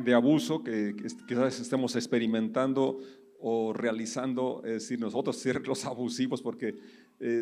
de abuso que quizás estemos experimentando o realizando, es decir, nosotros ser los abusivos, porque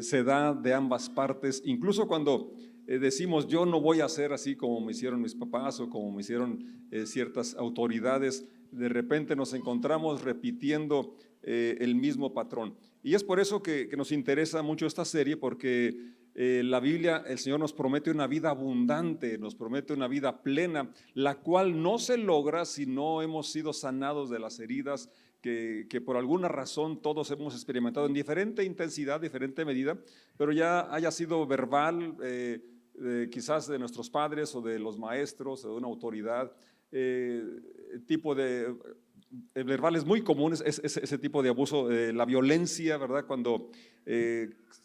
se da de ambas partes, incluso cuando decimos yo no voy a hacer así como me hicieron mis papás o como me hicieron ciertas autoridades, de repente nos encontramos repitiendo el mismo patrón. Y es por eso que nos interesa mucho esta serie, porque la Biblia, el Señor nos promete una vida abundante, nos promete una vida plena, la cual no se logra si no hemos sido sanados de las heridas que por alguna razón todos hemos experimentado en diferente intensidad, diferente medida, pero ya haya sido verbal, quizás de nuestros padres o de los maestros o de una autoridad, tipo de verbales muy comunes, ese tipo de abuso, la violencia, ¿verdad? Cuando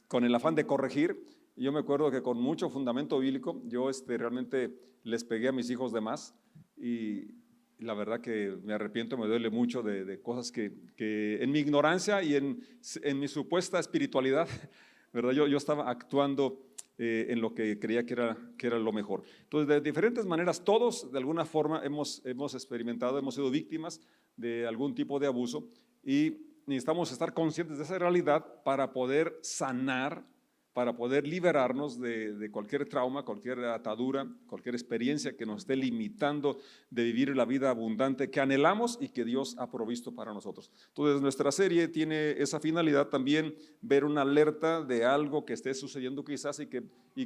con el afán de corregir, yo me acuerdo que con mucho fundamento bíblico, yo realmente les pegué a mis hijos de más y la verdad que me arrepiento, me duele mucho de cosas que en mi ignorancia y en mi supuesta espiritualidad, ¿verdad? Yo estaba actuando en lo que creía que era lo mejor. Entonces, de diferentes maneras, todos de alguna forma hemos experimentado, hemos sido víctimas de algún tipo de abuso y necesitamos estar conscientes de esa realidad para poder sanar, para poder liberarnos de cualquier trauma, cualquier atadura, cualquier experiencia que nos esté limitando de vivir la vida abundante que anhelamos y que Dios ha provisto para nosotros. Entonces, nuestra serie tiene esa finalidad también, ver una alerta de algo que esté sucediendo quizás y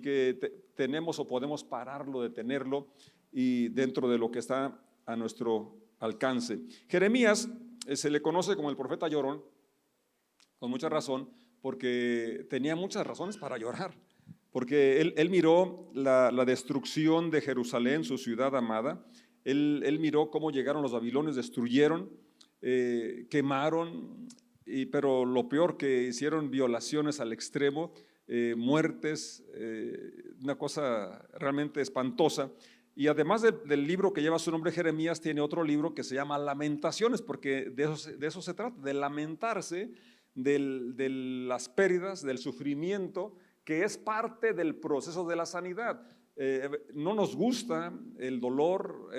que tenemos o podemos pararlo, detenerlo, y dentro de lo que está a nuestro alcance. Jeremías se le conoce como el profeta llorón, con mucha razón, porque tenía muchas razones para llorar, porque él miró la destrucción de Jerusalén, su ciudad amada. Él miró cómo llegaron los babilonios, destruyeron, quemaron, pero lo peor que hicieron, violaciones al extremo, muertes, una cosa realmente espantosa. Y además del libro que lleva su nombre, Jeremías, tiene otro libro que se llama Lamentaciones, porque de eso se trata, de lamentarse de las pérdidas, del sufrimiento, que es parte del proceso de la sanidad. No nos gusta el dolor,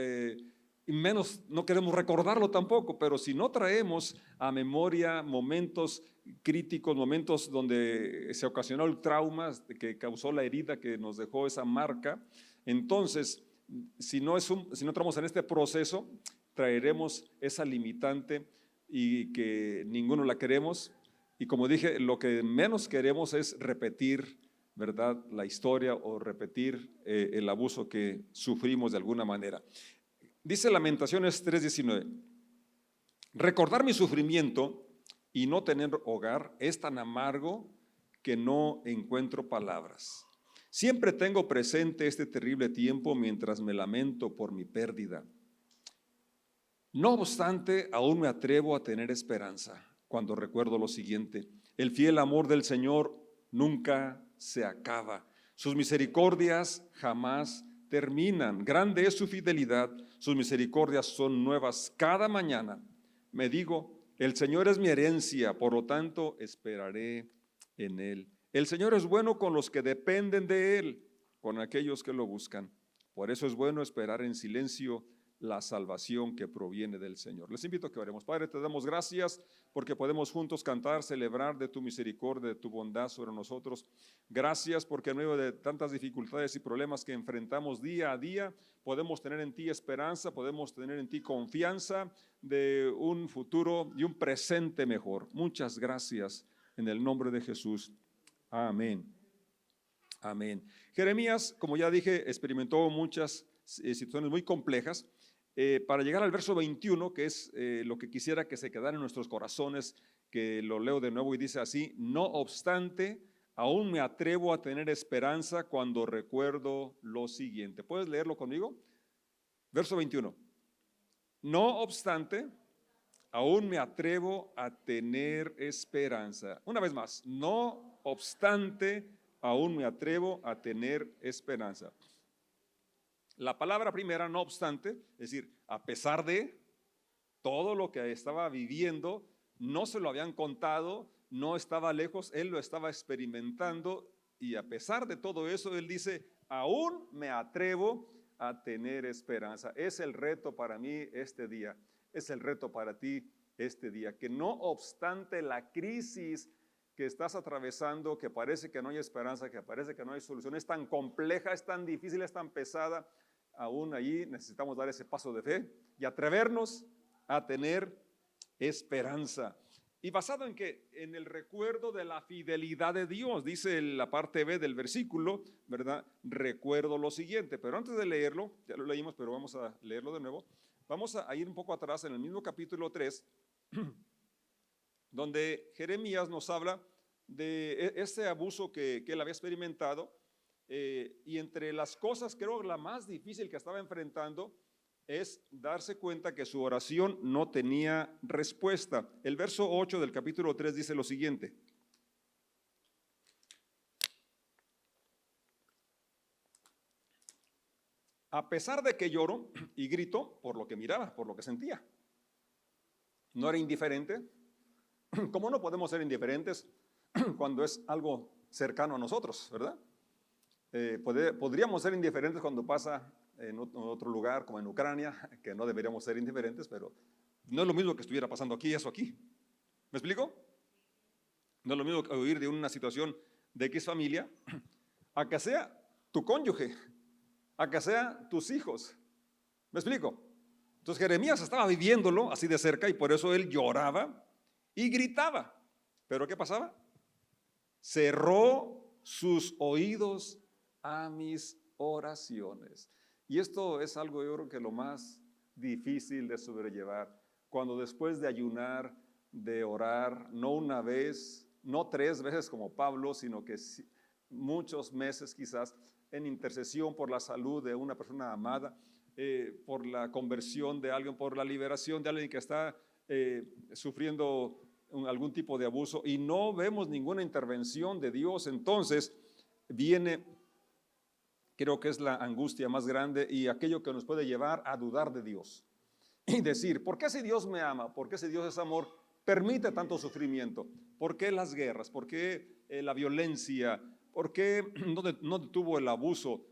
y menos no queremos recordarlo tampoco, pero si no traemos a memoria momentos críticos, momentos donde se ocasionó el trauma que causó la herida que nos dejó esa marca, entonces si no entramos en este proceso, traeremos esa limitante y que ninguno la queremos. Y como dije, lo que menos queremos es repetir, ¿verdad?, la historia o repetir el abuso que sufrimos de alguna manera. Dice Lamentaciones 3:19, recordar mi sufrimiento y no tener hogar es tan amargo que no encuentro palabras. Siempre tengo presente este terrible tiempo mientras me lamento por mi pérdida. No obstante, aún me atrevo a tener esperanza cuando recuerdo lo siguiente: el fiel amor del Señor nunca se acaba, sus misericordias jamás terminan, grande es su fidelidad, sus misericordias son nuevas cada mañana. Me digo, el Señor es mi herencia, por lo tanto esperaré en Él. El Señor es bueno con los que dependen de Él, con aquellos que lo buscan. Por eso es bueno esperar en silencio la salvación que proviene del Señor. Les invito a que oremos. Padre, te damos gracias porque podemos juntos cantar, celebrar de tu misericordia, de tu bondad sobre nosotros. Gracias porque en medio de tantas dificultades y problemas que enfrentamos día a día, podemos tener en ti esperanza, podemos tener en ti confianza de un futuro y un presente mejor. Muchas gracias en el nombre de Jesús. Amén. Amén. Jeremías, como ya dije, experimentó muchas situaciones muy complejas. Para llegar al verso 21, que es lo que quisiera que se quedara en nuestros corazones, que lo leo de nuevo y dice así: no obstante, aún me atrevo a tener esperanza cuando recuerdo lo siguiente. ¿Puedes leerlo conmigo? Verso 21. No obstante, aún me atrevo a tener esperanza. Una vez más, no obstante, aún me atrevo a tener esperanza. La palabra primera, no obstante, es decir, a pesar de todo lo que estaba viviendo, no se lo habían contado, no estaba lejos, él lo estaba experimentando, y a pesar de todo eso, él dice, aún me atrevo a tener esperanza. Es el reto para mí este día, es el reto para ti este día, que no obstante la crisis que estás atravesando, que parece que no hay esperanza, que parece que no hay solución, es tan compleja, es tan difícil, es tan pesada, aún allí necesitamos dar ese paso de fe y atrevernos a tener esperanza. ¿Y basado en qué? En el recuerdo de la fidelidad de Dios. Dice la parte B del versículo, ¿verdad? Recuerdo lo siguiente, pero antes de leerlo, ya lo leímos, pero vamos a leerlo de nuevo. Vamos a ir un poco atrás en el mismo capítulo 3, donde Jeremías nos habla de ese abuso que él había experimentado, y entre las cosas, creo que la más difícil que estaba enfrentando es darse cuenta que su oración no tenía respuesta. El verso 8 del capítulo 3 dice lo siguiente: a pesar de que lloro y grito por lo que miraba, por lo que sentía, no era indiferente. ¿Cómo no podemos ser indiferentes cuando es algo cercano a nosotros, verdad? Podríamos ser indiferentes cuando pasa en otro lugar, como en Ucrania, que no deberíamos ser indiferentes, pero no es lo mismo que estuviera pasando aquí, eso aquí. ¿Me explico? No es lo mismo que oír de una situación de X familia, a que sea tu cónyuge, a que sea tus hijos. ¿Me explico? Entonces Jeremías estaba viviéndolo así de cerca y por eso él lloraba y gritaba. ¿Pero qué pasaba? Cerró sus oídos a mis oraciones. Y esto es algo, yo creo que lo más difícil de sobrellevar. Cuando después de ayunar, de orar, no una vez, no 3 veces como Pablo, sino que muchos meses quizás, en intercesión por la salud de una persona amada, por la conversión de alguien, por la liberación de alguien que está sufriendo algún tipo de abuso, y no vemos ninguna intervención de Dios, entonces viene, creo que es la angustia más grande y aquello que nos puede llevar a dudar de Dios y decir, ¿por qué si Dios me ama? ¿Por qué si Dios es amor permite tanto sufrimiento? ¿Por qué las guerras? ¿Por qué la violencia? ¿Por qué no detuvo el abuso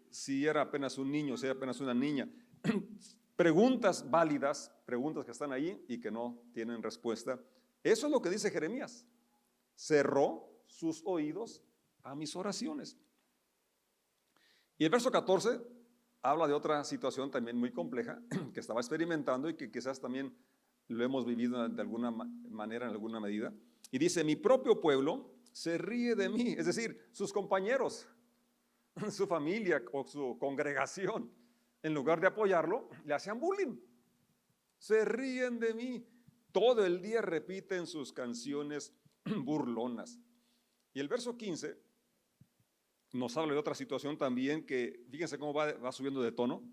si era apenas un niño, si era apenas una niña? Preguntas válidas, preguntas que están ahí y que no tienen respuesta. Eso es lo que dice Jeremías. Cerró sus oídos a mis oraciones. Y el verso 14 habla de otra situación también muy compleja que estaba experimentando y que quizás también lo hemos vivido de alguna manera, en alguna medida. Y dice, mi propio pueblo se ríe de mí, es decir, sus compañeros, su familia o su congregación, en lugar de apoyarlo, le hacían bullying. Se ríen de mí. Todo el día repiten sus canciones burlonas. Y el verso 15 nos habla de otra situación también que, fíjense cómo va subiendo de tono.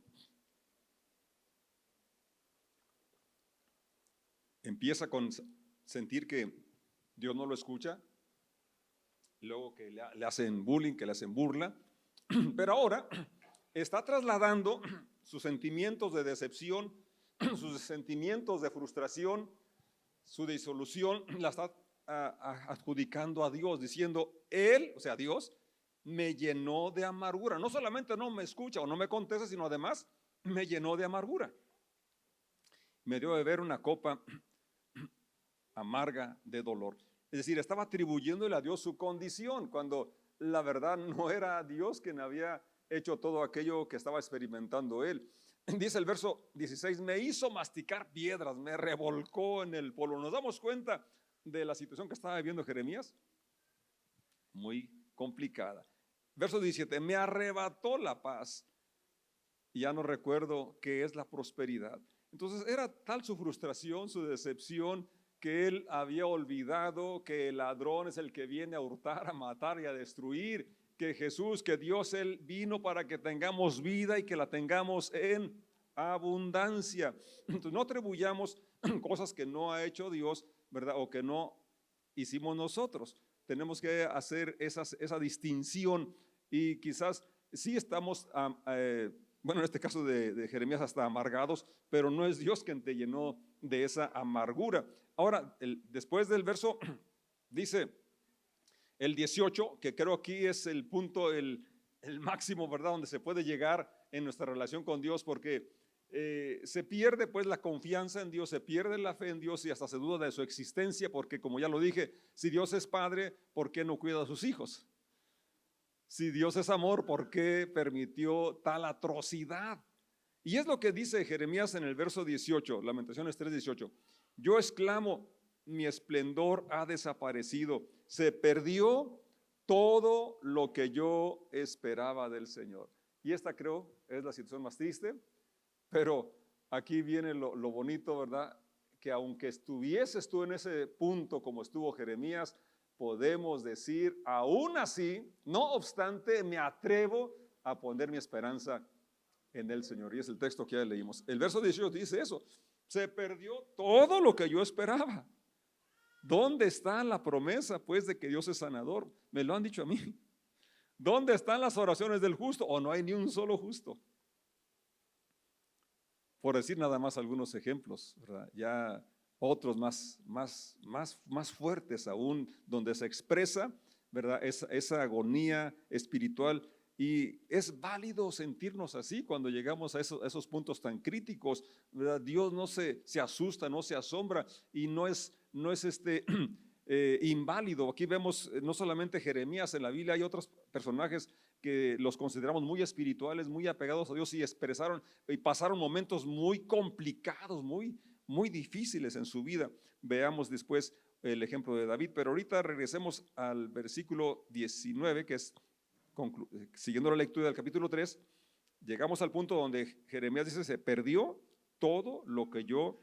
Empieza con sentir que Dios no lo escucha, luego que le hacen bullying, que le hacen burla, pero ahora está trasladando sus sentimientos de decepción, sus sentimientos de frustración, su disolución, la está adjudicando a Dios, diciendo, Él, o sea, Dios, me llenó de amargura. No solamente no me escucha o no me contesta, sino además me llenó de amargura. Me dio de beber una copa amarga de dolor. Es decir, estaba atribuyéndole a Dios su condición, cuando la verdad no era Dios quien había hecho todo aquello que estaba experimentando él. Dice el verso 16, me hizo masticar piedras, me revolcó en el polvo. ¿Nos damos cuenta de la situación que estaba viviendo Jeremías? Muy complicada. Verso 17, me arrebató la paz y ya no recuerdo qué es la prosperidad. Entonces era tal su frustración, su decepción, que él había olvidado que el ladrón es el que viene a hurtar, a matar y a destruir, que Jesús, que Dios, Él vino para que tengamos vida y que la tengamos en abundancia. Entonces no atribuyamos cosas que no ha hecho Dios, ¿verdad? O que no hicimos nosotros. Tenemos que hacer esa distinción y quizás sí estamos, bueno, en este caso de Jeremías, hasta amargados, pero no es Dios quien te llenó de esa amargura. Ahora, después del verso, dice el 18, que creo aquí es el punto, el máximo, ¿verdad? Donde se puede llegar en nuestra relación con Dios, porque se pierde pues la confianza en Dios, se pierde la fe en Dios y hasta se duda de su existencia, porque como ya lo dije, si Dios es padre, ¿por qué no cuida a sus hijos? Si Dios es amor, ¿por qué permitió tal atrocidad? Y es lo que dice Jeremías en el verso 18, Lamentaciones 3:18. Yo exclamo, mi esplendor ha desaparecido, se perdió todo lo que yo esperaba del Señor. Y esta creo es la situación más triste, pero aquí viene lo bonito, ¿verdad? Que aunque estuvieses tú en ese punto como estuvo Jeremías, podemos decir, aún así, no obstante, me atrevo a poner mi esperanza en el Señor. Y es el texto que ya leímos. El verso 18 dice eso, se perdió todo lo que yo esperaba. ¿Dónde está la promesa pues de que Dios es sanador? Me lo han dicho a mí. ¿Dónde están las oraciones del justo? ¿O no hay ni un solo justo? Por decir nada más algunos ejemplos, ¿verdad? Ya otros más fuertes aún, donde se expresa, ¿verdad? Esa agonía espiritual. Y es válido sentirnos así cuando llegamos a esos puntos tan críticos, ¿verdad? Dios no se asusta, no se asombra y no es inválido. Aquí vemos no solamente Jeremías en la Biblia, hay otros personajes que los consideramos muy espirituales, muy apegados a Dios y expresaron y pasaron momentos muy complicados, muy difíciles en su vida. Veamos después el ejemplo de David, pero ahorita regresemos al versículo 19, que es siguiendo la lectura del capítulo 3, llegamos al punto donde Jeremías dice, se perdió todo lo que yo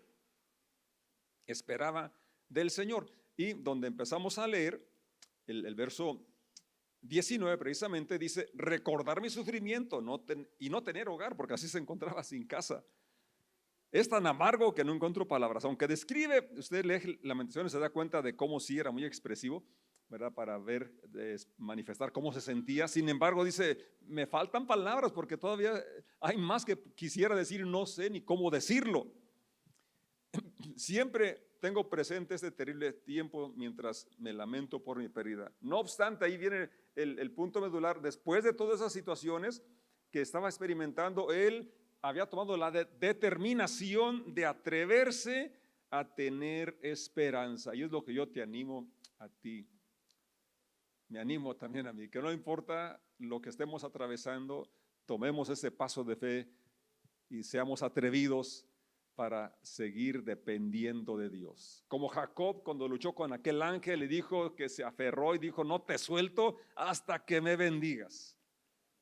esperaba del Señor. Y donde empezamos a leer, el verso 19 precisamente dice, recordar mi sufrimiento y no tener hogar, porque así se encontraba sin casa. Es tan amargo que no encuentro palabras. Aunque describe, usted lee Lamentaciones, se da cuenta de cómo sí era muy expresivo, ¿verdad? Para ver, manifestar cómo se sentía. Sin embargo, dice, me faltan palabras porque todavía hay más que quisiera decir, no sé ni cómo decirlo. Siempre tengo presente este terrible tiempo mientras me lamento por mi pérdida. No obstante, ahí viene el punto medular. Después de todas esas situaciones que estaba experimentando, él había tomado la determinación de atreverse a tener esperanza. Y es lo que yo te animo a ti. Me animo también a mí, que no importa lo que estemos atravesando, tomemos ese paso de fe y seamos atrevidos para seguir dependiendo de Dios. Como Jacob cuando luchó con aquel ángel y dijo que se aferró y dijo, no te suelto hasta que me bendigas.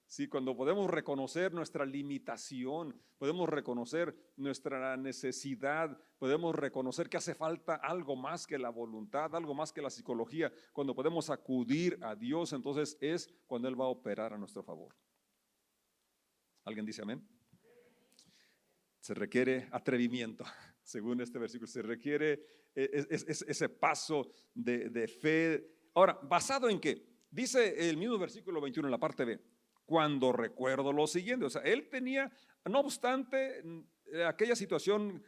Sí, cuando podemos reconocer nuestra limitación, podemos reconocer nuestra necesidad, podemos reconocer que hace falta algo más que la voluntad, algo más que la psicología, cuando podemos acudir a Dios, entonces es cuando Él va a operar a nuestro favor. ¿Alguien dice amén? Se requiere atrevimiento, según este versículo, se requiere ese paso de fe. Ahora, ¿basado en qué? Dice el mismo versículo 21 en la parte B, cuando recuerdo lo siguiente, o sea, él tenía, no obstante, aquella situación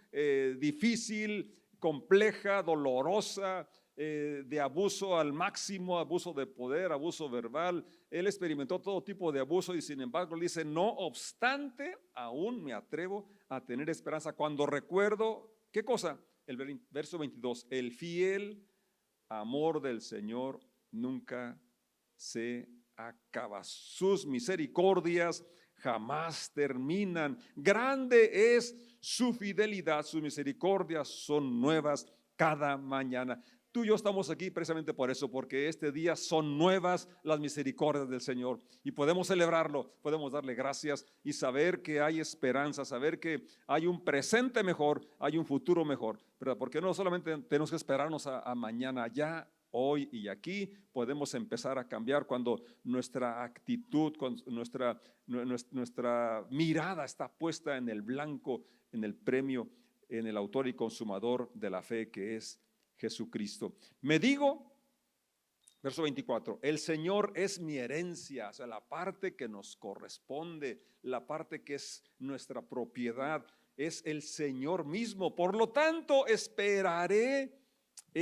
difícil, compleja, dolorosa, de abuso al máximo, abuso de poder, abuso verbal, él experimentó todo tipo de abuso y sin embargo dice, no obstante, aún me atrevo a tener esperanza cuando recuerdo, ¿qué cosa? El verso 22, el fiel amor del Señor nunca se acaba, sus misericordias jamás terminan, grande es su fidelidad, sus misericordias son nuevas cada mañana. Tú y yo estamos aquí precisamente por eso, porque este día son nuevas las misericordias del Señor y podemos celebrarlo, podemos darle gracias y saber que hay esperanza, saber que hay un presente mejor, hay un futuro mejor, ¿verdad? Porque no solamente tenemos que esperarnos a mañana, ya hoy y aquí podemos empezar a cambiar cuando nuestra actitud, nuestra mirada está puesta en el blanco, en el premio, en el autor y consumador de la fe que es Jesucristo. Me digo, verso 24, el Señor es mi herencia, o sea, la parte que nos corresponde, la parte que es nuestra propiedad, es el Señor mismo. Por lo tanto, esperaré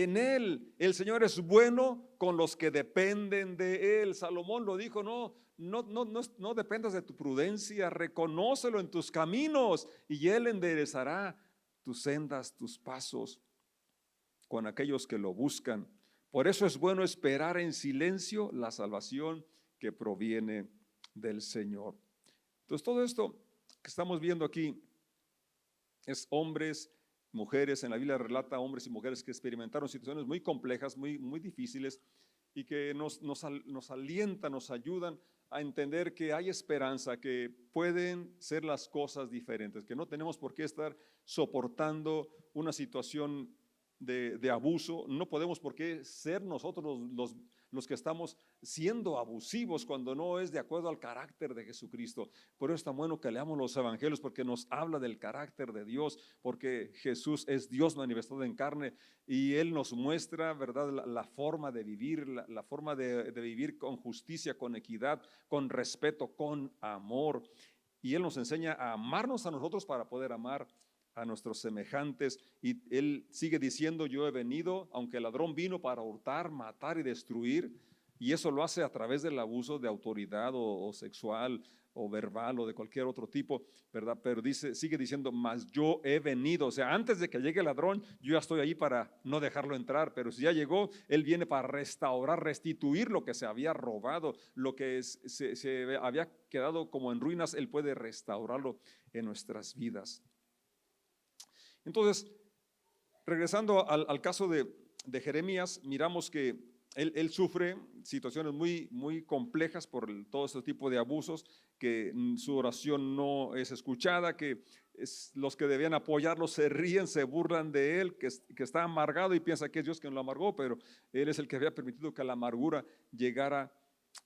en Él. El Señor es bueno con los que dependen de Él. Salomón lo dijo, no dependas de tu prudencia, reconócelo en tus caminos y Él enderezará tus sendas, tus pasos con aquellos que lo buscan. Por eso es bueno esperar en silencio la salvación que proviene del Señor. Entonces todo esto que estamos viendo aquí es hombres, mujeres, en la Biblia relata hombres y mujeres que experimentaron situaciones muy complejas, muy difíciles, y que nos alientan, nos ayudan a entender que hay esperanza, que pueden ser las cosas diferentes, que no tenemos por qué estar soportando una situación de abuso, no podemos por qué ser nosotros los que estamos siendo abusivos cuando no es de acuerdo al carácter de Jesucristo. Por eso es tan bueno que leamos los evangelios, porque nos habla del carácter de Dios, porque Jesús es Dios manifestado en carne y Él nos muestra, ¿verdad?, la forma de vivir, la forma de vivir con justicia, con equidad, con respeto, con amor. Y Él nos enseña a amarnos a nosotros para poder amar a nuestros semejantes. Y Él sigue diciendo, yo he venido, aunque el ladrón vino para hurtar, matar y destruir, y eso lo hace a través del abuso de autoridad o sexual o verbal o de cualquier otro tipo, ¿verdad? Pero sigue diciendo, mas yo he venido, o sea, antes de que llegue el ladrón, yo ya estoy ahí para no dejarlo entrar, pero si ya llegó, Él viene para restaurar, restituir lo que se había robado, lo que se había quedado como en ruinas, Él puede restaurarlo en nuestras vidas. Entonces, regresando al caso de Jeremías, miramos que él sufre situaciones muy complejas por todo este tipo de abusos, que su oración no es escuchada, que los que debían apoyarlo se ríen, se burlan de él, que está amargado y piensa que es Dios quien lo amargó, pero Él es el que había permitido que la amargura llegara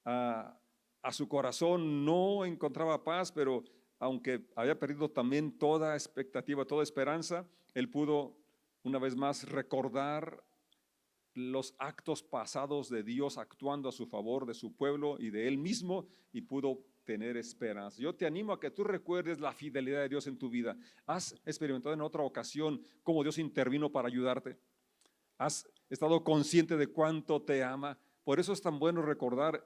a su corazón. No encontraba paz, pero aunque había perdido también toda expectativa, toda esperanza, él pudo una vez más recordar los actos pasados de Dios actuando a su favor de su pueblo y de él mismo, y pudo tener esperanza. Yo te animo a que tú recuerdes la fidelidad de Dios en tu vida. ¿Has experimentado en otra ocasión cómo Dios intervino para ayudarte? ¿Has estado consciente de cuánto te ama? Por eso es tan bueno recordar,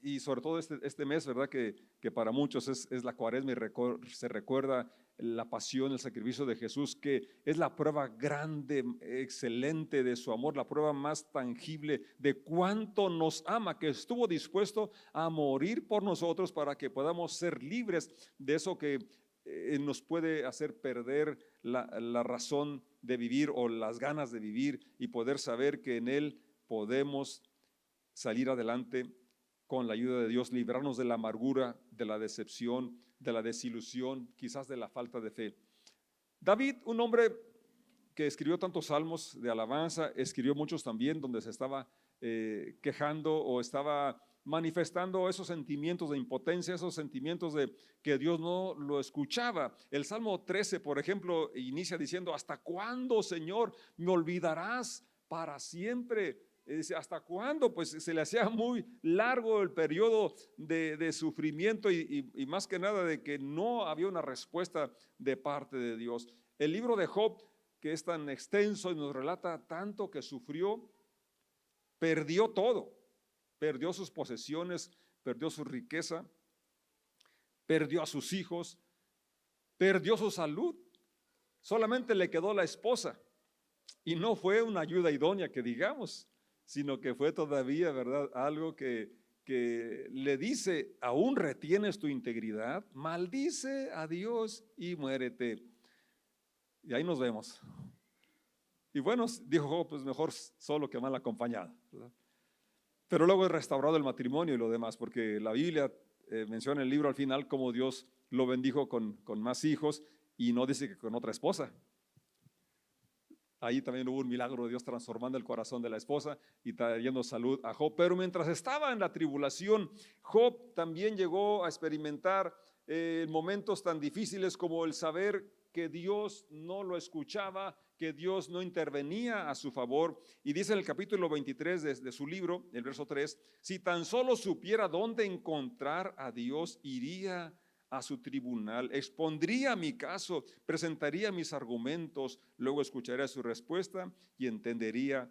y sobre todo este mes, ¿verdad? Que para muchos es la Cuaresma y se recuerda la pasión, el sacrificio de Jesús, que es la prueba grande, excelente de su amor, la prueba más tangible de cuánto nos ama, que estuvo dispuesto a morir por nosotros para que podamos ser libres de eso que nos puede hacer perder la razón de vivir o las ganas de vivir, y poder saber que en Él podemos salir adelante con la ayuda de Dios, librarnos de la amargura, de la decepción, de la desilusión, quizás de la falta de fe. David, un hombre que escribió tantos salmos de alabanza, escribió muchos también donde se estaba quejando o estaba manifestando esos sentimientos de impotencia, esos sentimientos de que Dios no lo escuchaba. El Salmo 13, por ejemplo, inicia diciendo, ¿hasta cuándo, Señor, me olvidarás para siempre? ¿Hasta cuándo? Pues se le hacía muy largo el periodo de sufrimiento y más que nada de que no había una respuesta de parte de Dios. El libro de Job, que es tan extenso y nos relata tanto que sufrió, perdió todo, perdió sus posesiones, perdió su riqueza, perdió a sus hijos, perdió su salud, solamente le quedó la esposa, y no fue una ayuda idónea que digamos, sino que fue todavía, ¿verdad?, algo que le dice, aún retienes tu integridad, maldice a Dios y muérete. Y ahí nos vemos. Y bueno, dijo Job, pues mejor solo que mal acompañado, ¿verdad? Pero luego es restaurado el matrimonio y lo demás, porque la Biblia menciona en el libro al final cómo Dios lo bendijo con más hijos, y no dice que con otra esposa. Ahí también hubo un milagro de Dios transformando el corazón de la esposa y trayendo salud a Job. Pero mientras estaba en la tribulación, Job también llegó a experimentar momentos tan difíciles como el saber que Dios no lo escuchaba, que Dios no intervenía a su favor. Y dice en el capítulo 23 de su libro, el verso 3, si tan solo supiera dónde encontrar a Dios, iría a su tribunal, expondría mi caso, presentaría mis argumentos, luego escucharía su respuesta y entendería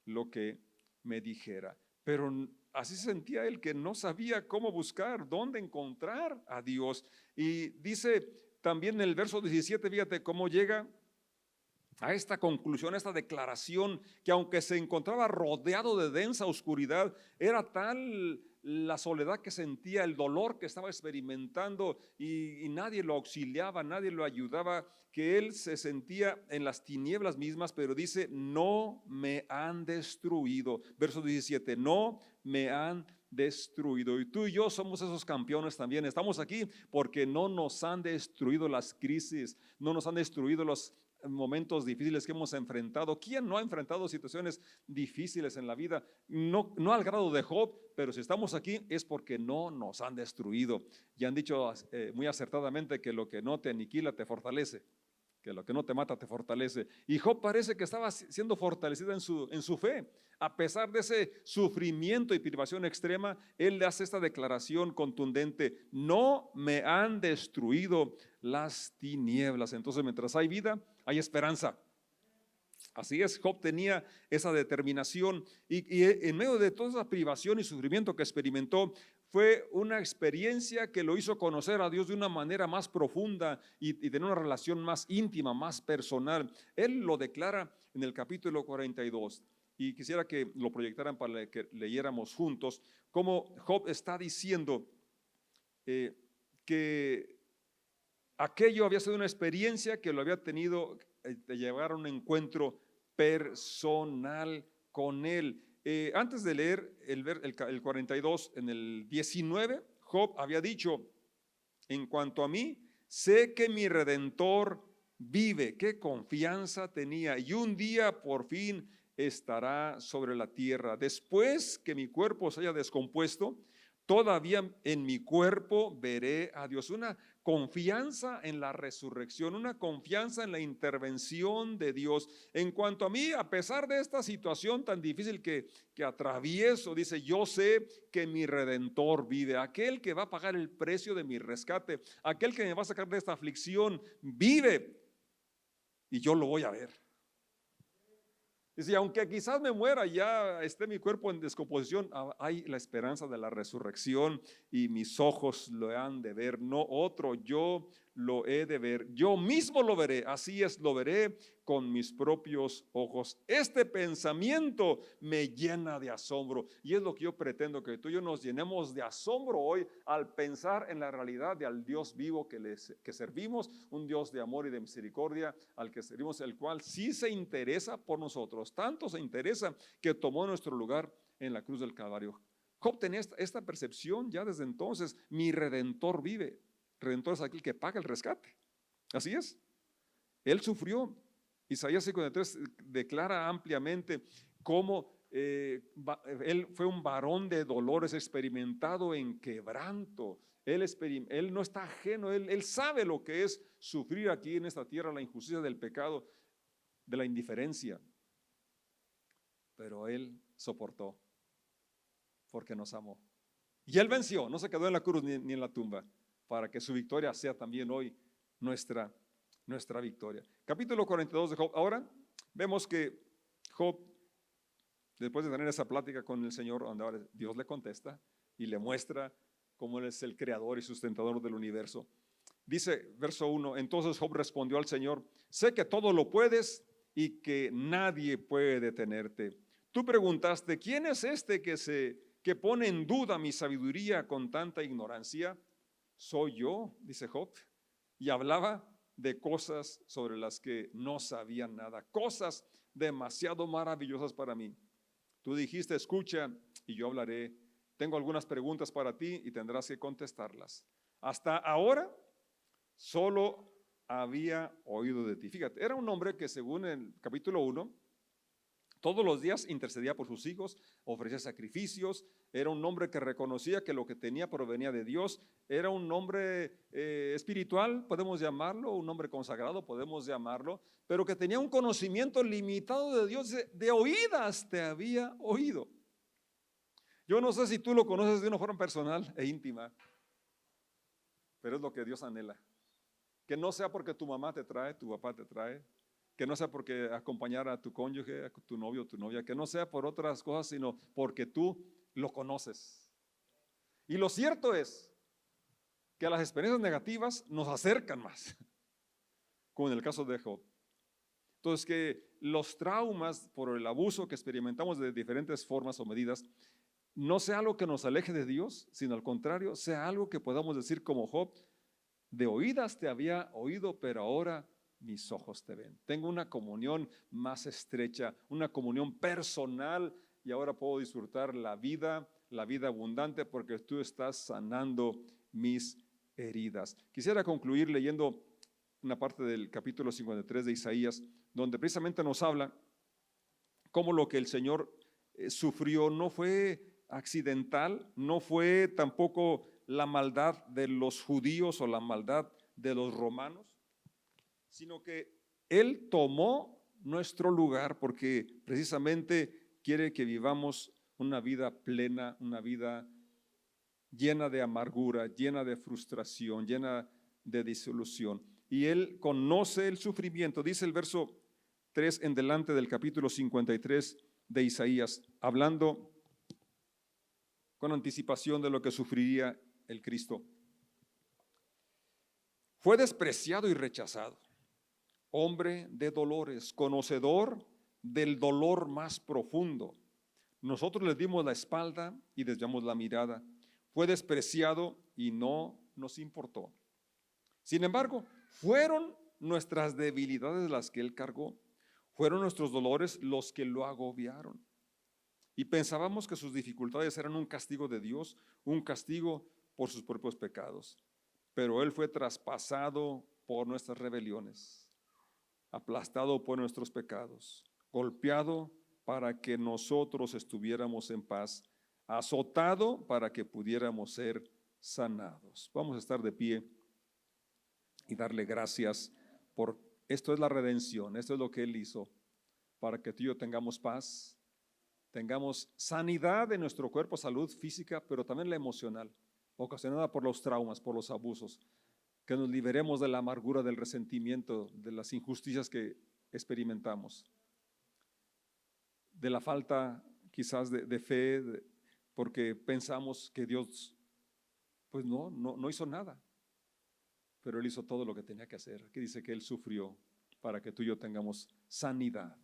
lo que me dijera. Pero así se sentía él, que no sabía cómo buscar, dónde encontrar a Dios. Y dice también en el verso 17, fíjate cómo llega a esta conclusión, a esta declaración, que aunque se encontraba rodeado de densa oscuridad, era tal la soledad que sentía, el dolor que estaba experimentando, y nadie lo auxiliaba, nadie lo ayudaba, que él se sentía en las tinieblas mismas. Pero dice, no me han destruido. Verso 17, no me han destruido. Y tú y yo somos esos campeones también. Estamos aquí porque no nos han destruido las crisis, no nos han destruido los momentos difíciles que hemos enfrentado. ¿Quién no ha enfrentado situaciones difíciles en la vida? No, no al grado de Job, pero si estamos aquí es porque no nos han destruido. Y han dicho muy acertadamente que lo que no te aniquila te fortalece, que lo que no te mata te fortalece. Y Job parece que estaba siendo fortalecida en su fe. A pesar de ese sufrimiento y privación extrema, él le hace esta declaración contundente: no me han destruido las tinieblas. Entonces, mientras hay vida, hay esperanza. Así es, Job tenía esa determinación, y en medio de toda esa privación y sufrimiento que experimentó, fue una experiencia que lo hizo conocer a Dios de una manera más profunda y tener una relación más íntima, más personal. Él lo declara en el capítulo 42, y quisiera que lo proyectaran para que leyéramos juntos, cómo Job está diciendo que aquello había sido una experiencia que lo había tenido de llevar a un encuentro personal con él. Antes de leer el 42, en el 19, Job había dicho: en cuanto a mí, sé que mi Redentor vive. Qué confianza tenía. Y un día por fin estará sobre la tierra. Después que mi cuerpo se haya descompuesto, todavía en mi cuerpo veré a Dios. Una confianza en la resurrección, una confianza en la intervención de Dios. En cuanto a mí, a pesar de esta situación tan difícil que atravieso, dice, yo sé que mi Redentor vive, aquel que va a pagar el precio de mi rescate, aquel que me va a sacar de esta aflicción, vive, y yo lo voy a ver. Dice, aunque quizás me muera, ya esté mi cuerpo en descomposición, hay la esperanza de la resurrección, y mis ojos lo han de ver, no otro, yo lo he de ver, yo mismo lo veré. Así es, lo veré con mis propios ojos. Este pensamiento me llena de asombro, y es lo que yo pretendo, que tú y yo nos llenemos de asombro hoy al pensar en la realidad de al Dios vivo que servimos, un Dios de amor y de misericordia al que servimos, el cual sí se interesa por nosotros, tanto se interesa que tomó nuestro lugar en la cruz del Calvario. Job tenía esta percepción ya desde entonces: mi Redentor vive. Redentor es aquel que paga el rescate. Así es, él sufrió. Isaías 53 declara ampliamente cómo él fue un varón de dolores, experimentado en quebranto. Él no está ajeno, él sabe lo que es sufrir aquí en esta tierra, la injusticia del pecado, de la indiferencia. Pero él soportó porque nos amó. Y él venció, no se quedó en la cruz ni en la tumba, para que su victoria sea también hoy nuestra victoria. Capítulo 42 de Job. Ahora vemos que Job, después de tener esa plática con el Señor, donde ahora Dios le contesta y le muestra cómo Él es el creador y sustentador del universo, dice verso 1: entonces Job respondió al Señor: sé que todo lo puedes y que nadie puede detenerte. Tú preguntaste: ¿quién es este que pone en duda mi sabiduría con tanta ignorancia? Soy yo, dice Job, y hablaba de cosas sobre las que no sabía nada, cosas demasiado maravillosas para mí. Tú dijiste: escucha y yo hablaré. Tengo algunas preguntas para ti y tendrás que contestarlas. Hasta ahora solo había oído de ti. Fíjate, era un hombre que, según el capítulo 1, todos los días intercedía por sus hijos, ofrecía sacrificios. Era un hombre que reconocía que lo que tenía provenía de Dios. Era un hombre espiritual, podemos llamarlo, un hombre consagrado, podemos llamarlo, pero que tenía un conocimiento limitado de Dios. De oídas te había oído. Yo no sé si tú lo conoces de una forma personal e íntima, pero es lo que Dios anhela. Que no sea porque tu mamá te trae, tu papá te trae, que no sea porque acompañar a tu cónyuge, a tu novio o tu novia, que no sea por otras cosas, sino porque tú lo conoces. Y lo cierto es que las experiencias negativas nos acercan más, como en el caso de Job. Entonces, que los traumas por el abuso que experimentamos de diferentes formas o medidas, no sea algo que nos aleje de Dios, sino al contrario, sea algo que podamos decir como Job: de oídas te había oído, pero ahora mis ojos te ven. Tengo una comunión más estrecha, una comunión personal, y ahora puedo disfrutar la vida abundante, porque tú estás sanando mis heridas. Quisiera concluir leyendo una parte del capítulo 53 de Isaías, donde precisamente nos habla cómo lo que el Señor sufrió no fue accidental, no fue tampoco la maldad de los judíos o la maldad de los romanos, sino que Él tomó nuestro lugar porque precisamente quiere que vivamos una vida plena, una vida llena de amargura, llena de frustración, llena de disolución. Y Él conoce el sufrimiento. Dice el verso 3 en delante del capítulo 53 de Isaías, hablando con anticipación de lo que sufriría el Cristo. Fue despreciado y rechazado, hombre de dolores, conocedor del dolor más profundo. Nosotros le dimos la espalda y desviamos la mirada. Fue despreciado y no nos importó. Sin embargo, fueron nuestras debilidades las que Él cargó. Fueron nuestros dolores los que lo agobiaron. Y pensábamos que sus dificultades eran un castigo de Dios, un castigo por sus propios pecados. Pero Él fue traspasado por nuestras rebeliones, aplastado por nuestros pecados, golpeado para que nosotros estuviéramos en paz, azotado para que pudiéramos ser sanados. Vamos a estar de pie y darle gracias por esto. Es la redención, esto es lo que Él hizo para que tú y yo tengamos paz, tengamos sanidad de nuestro cuerpo, salud física, pero también la emocional, ocasionada por los traumas, por los abusos, que nos liberemos de la amargura, del resentimiento, de las injusticias que experimentamos, de la falta quizás de fe, porque pensamos que Dios pues no hizo nada, pero Él hizo todo lo que tenía que hacer. Aquí dice que Él sufrió para que tú y yo tengamos sanidad.